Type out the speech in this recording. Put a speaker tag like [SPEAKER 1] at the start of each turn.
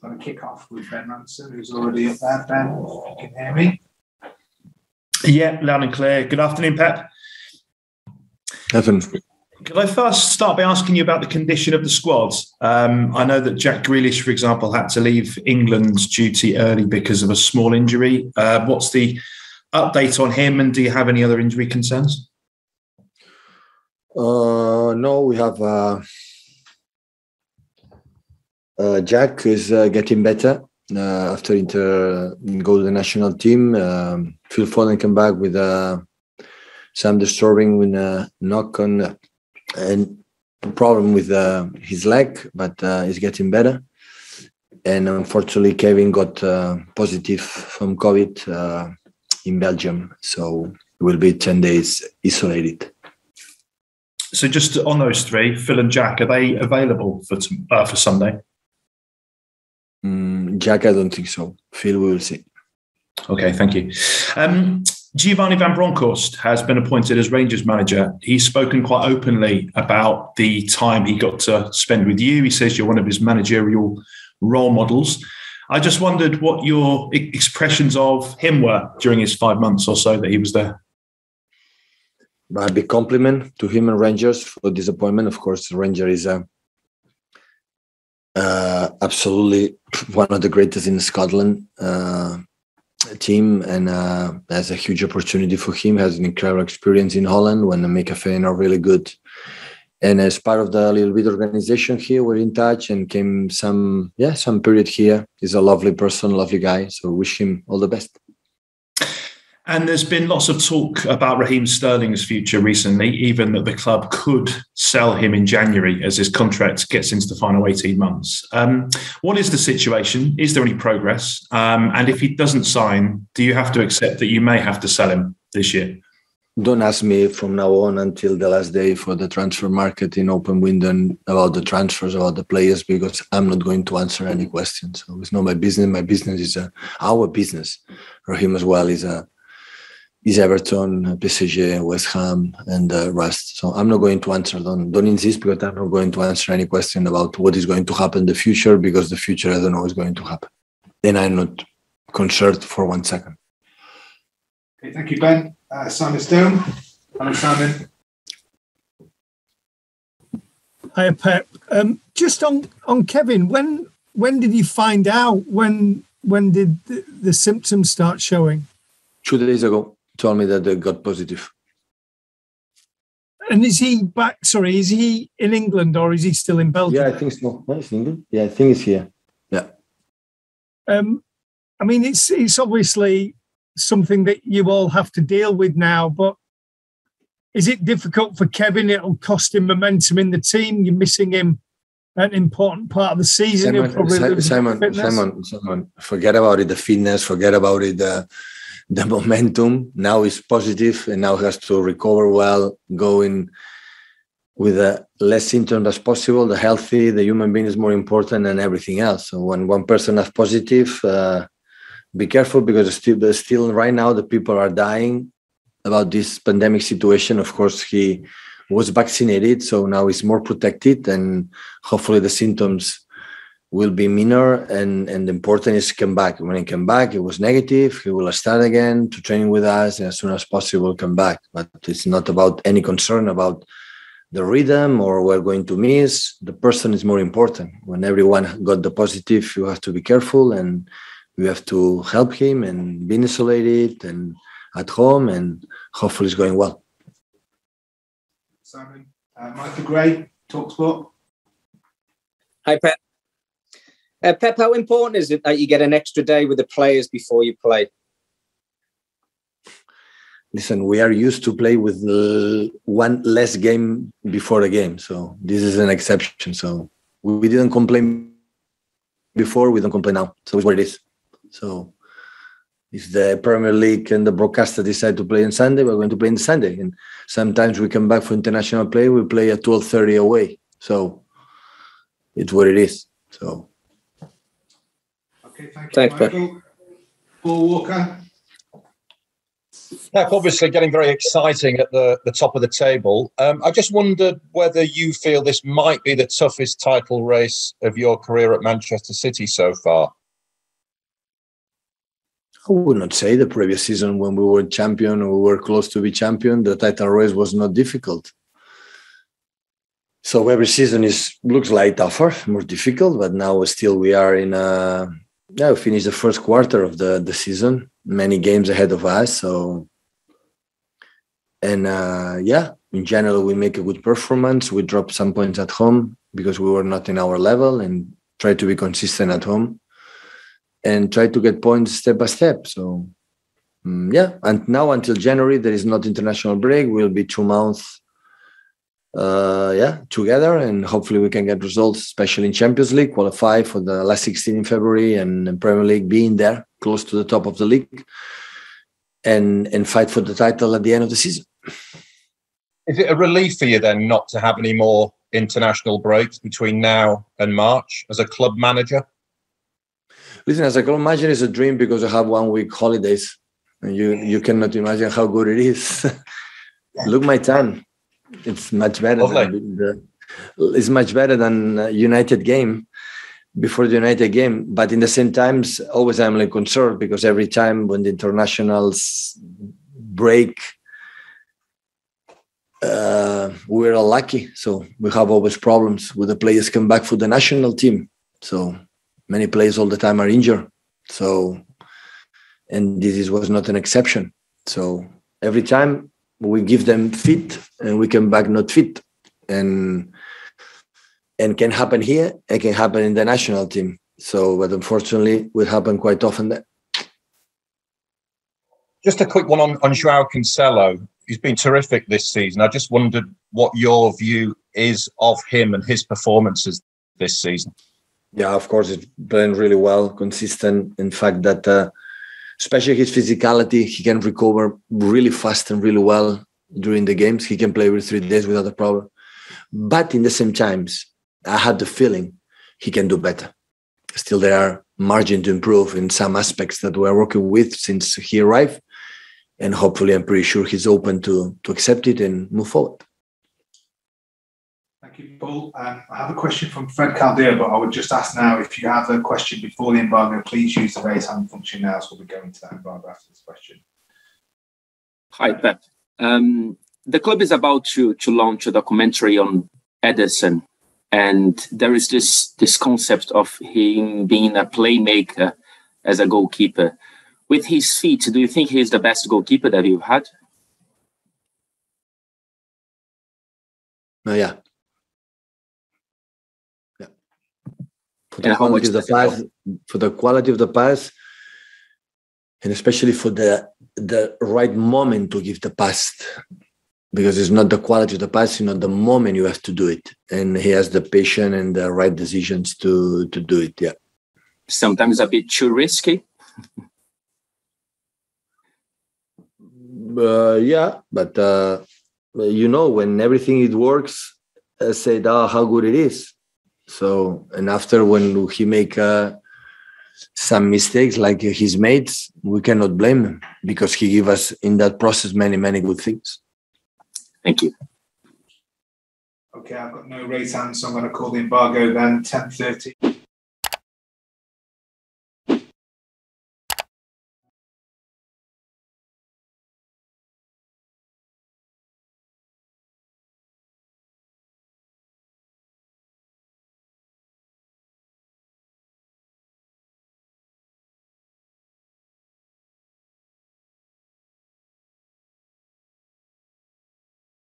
[SPEAKER 1] going to kick off with Ben Ransom, who's already up there. Ben, if you can hear me.
[SPEAKER 2] Yeah, loud and clear. Good afternoon, Pep.
[SPEAKER 3] Evan.
[SPEAKER 2] Could I first start by asking you about the condition of the squad? I know that Jack Grealish, for example, had to leave England's duty early because of a small injury. What's the update on him, and do you have any other injury concerns?
[SPEAKER 3] No, we have Jack is getting better after go to the national team. Phil Foden came back with some disturbing with a knock on and problem with his leg, but he's getting better. And unfortunately, Kevin got positive from COVID in Belgium, so he will be 10 days isolated.
[SPEAKER 2] So just on those three, Phil and Jack, are they available for Sunday?
[SPEAKER 3] Jack, I don't think so. Phil, we will see.
[SPEAKER 2] Okay, thank you. Giovanni van Bronckhorst has been appointed as Rangers manager. He's spoken quite openly about the time he got to spend with you. He says you're one of his managerial role models. I just wondered what your expressions of him were during his 5 months or so that he was there.
[SPEAKER 3] A big compliment to him and Rangers for this appointment. Of course, Ranger is absolutely one of the greatest in Scotland team, and has a huge opportunity for him. Has an incredible experience in Holland when the McAfee are really good. And as part of the little bit organization here, we're in touch and came some period here. He's a lovely person, lovely guy. So wish him all the best.
[SPEAKER 2] And there's been lots of talk about Raheem Sterling's future recently, even that the club could sell him in January as his contract gets into the final 18 months. What is the situation? Is there any progress? And if he doesn't sign, do you have to accept that you may have to sell him this year?
[SPEAKER 3] Don't ask me from now on until the last day for the transfer market in open window about the transfers, about the players, because I'm not going to answer any questions. So it's not my business. My business is our business. Raheem as well is Everton, PSG, West Ham, and the rest. So I'm not going to answer. Don't insist, because I'm not going to answer any question about what is going to happen in the future, because the future I don't know is going to happen. Then I'm not concerned for 1 second.
[SPEAKER 1] Okay, thank you, Ben. Simon Stone. Hello, Simon.
[SPEAKER 4] Hi, Pep. Just on Kevin, when did you find out? When did the symptoms start showing?
[SPEAKER 3] 2 days ago. Told me that they got positive.
[SPEAKER 4] And is he back? Sorry, is he in England or is he still in Belgium?
[SPEAKER 3] Yeah, I think so. No, he's in England. Yeah, I think he's here. Yeah.
[SPEAKER 4] I mean, it's obviously something that you all have to deal with now, but is it difficult for Kevin? It'll cost him momentum in the team. You're missing him at an important part of the season.
[SPEAKER 3] Simon, forget about it. The fitness, forget about it. The momentum now is positive, and now has to recover well, going with less symptoms as possible. The healthy, the human being is more important than everything else. So when one person is positive, be careful, because still right now the people are dying about this pandemic situation. Of course, he was vaccinated, so now he's more protected, and hopefully the symptoms will be minor, and the important is to come back. When he came back, it was negative. He will start again to training with us, and as soon as possible come back. But it's not about any concern about the rhythm or we're going to miss. The person is more important. When everyone got the positive, you have to be careful, and you have to help him and being isolated and at home, and hopefully it's going well.
[SPEAKER 1] Simon, Michael Gray, TalkSport.
[SPEAKER 5] Hi, Pep. Pep, how important is it that you get an extra day with the players before you play?
[SPEAKER 3] Listen, we are used to play with one less game before a game. So this is an exception. So we didn't complain before, we don't complain now. So it's what it is. So if the Premier League and the broadcaster decide to play on Sunday, we're going to play on Sunday. And sometimes we come back for international play, we play at 12:30 away. So it's what it is. So.
[SPEAKER 1] Okay, thank you,
[SPEAKER 5] Thanks,
[SPEAKER 1] Michael. Paul Walker.
[SPEAKER 6] Pep, obviously getting very exciting at the top of the table. I just wondered whether you feel this might be the toughest title race of your career at Manchester City so far.
[SPEAKER 3] I would not say the previous season when we were champion or we were close to be champion, the title race was not difficult. So every season looks like tougher, more difficult, but now still we are we finished the first quarter of the season, many games ahead of us. In general, we make a good performance. We dropped some points at home because we were not in our level and try to be consistent at home and try to get points step by step. So, and now until January, there is not international break. We'll be 2 months together, and hopefully we can get results, especially in Champions League, qualify for the last 16 in February, and in Premier League, being there close to the top of the league, and fight for the title at the end of the season.
[SPEAKER 6] Is it a relief for you then not to have any more international breaks between now and March as a club manager?
[SPEAKER 3] Listen, as a club manager, it's a dream because I have 1 week holidays, and you cannot imagine how good it is. Look, my time. It's much better. It's much better than United game, before the United game. But in the same times, always I'm like concerned because every time when the internationals break, we're unlucky. So we have always problems with the players come back for the national team. So many players all the time are injured. So, and this was not an exception. So every time we give them fit and we come back not fit, and can happen here, it can happen in the national team. So, but unfortunately, it will happen quite often there.
[SPEAKER 6] Just a quick one on João Cancelo. He's been terrific this season. I just wondered what your view is of him and his performances this season.
[SPEAKER 3] Yeah, of course, he's playing really well, consistent. In fact, that especially his physicality, he can recover really fast and really well during the games. He can play every 3 days without a problem. But in the same times, I had the feeling he can do better. Still, there are margin to improve in some aspects that we're working with since he arrived. And hopefully, I'm pretty sure he's open to accept it and move forward.
[SPEAKER 1] Thank you, Paul. I have a question from Fred Caldera, but I would just ask now, if you have a question before the embargo, please use the raise hand function now, so we'll be going to that embargo after this question.
[SPEAKER 7] Hi, Pep. The club is about to launch a documentary on Ederson, and there is this concept of him being a playmaker as a goalkeeper. With his feet, do you think he's the best goalkeeper that you've had?
[SPEAKER 3] Yeah. For the quality of the pass, and especially for the right moment to give the pass, because it's not the quality of the pass, it's not the moment you have to do it, and he has the patience and the right decisions to do it. Yeah.
[SPEAKER 7] Sometimes a bit too risky.
[SPEAKER 3] But when everything it works, I said, how good it is. So, and after when he make some mistakes like his mates, we cannot blame him because he gave us in that process many, many good things.
[SPEAKER 7] Thank you.
[SPEAKER 1] Okay, I've got no raise hands, so I'm going to call the embargo then, 10:30.